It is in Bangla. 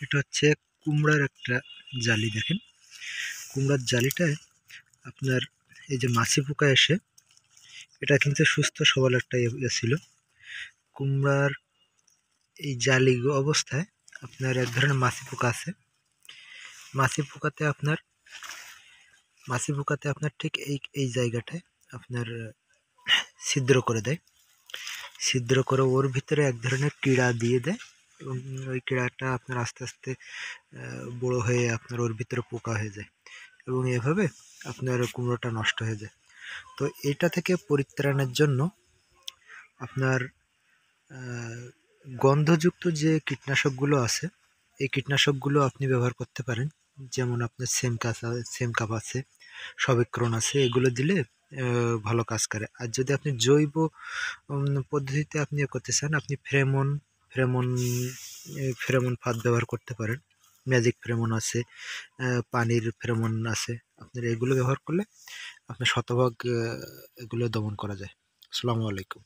এটা হচ্ছে কুমড়ার একটা জালি। দেখেন, কুমড়ার জালিটায় আপনার এই যে মাছি পোকা এসে, এটা কিন্তু সুস্থ সবল একটা ইয়ে ছিল। কুমড়ার এই জালি অবস্থায় আপনার এক ধরনের মাছি পোকা আছে। মাছি পোকাতে আপনার ঠিক এই এই জায়গাটায় আপনার ছিদ্র করে দেয়। ছিদ্র করে ওর ভিতরে এক ধরনের কীড়া দিয়ে দেয়, এবং ওই কীড়াটা আপনার আস্তে আস্তে বড় হয়ে আপনার ওর ভিতরে পোকা হয়ে যায়, এবং এভাবে আপনার কুমড়োটা নষ্ট হয়ে যায়। তো এটা থেকে পরিত্রাণের জন্য আপনার গন্ধযুক্ত যে কীটনাশকগুলো আছে, এই কীটনাশকগুলো আপনি ব্যবহার করতে পারেন। যেমন আপনার সেমকাপ আছে, সবিক্রণ আছে, এগুলো দিলে ভালো কাজ করে। আর যদি আপনি জৈব পদ্ধতিতে আপনি করতে চান, আপনি ফেরোমন ফেরোমন ফাঁদ ব্যবহার করতে পারেন। ম্যাজিক ফেরোমন আছে, পানির ফেরোমন আছে। আপনার এগুলো ব্যবহার করলে আপনার শতভাগ এগুলো দমন করা যায়। আসসালামু আলাইকুম।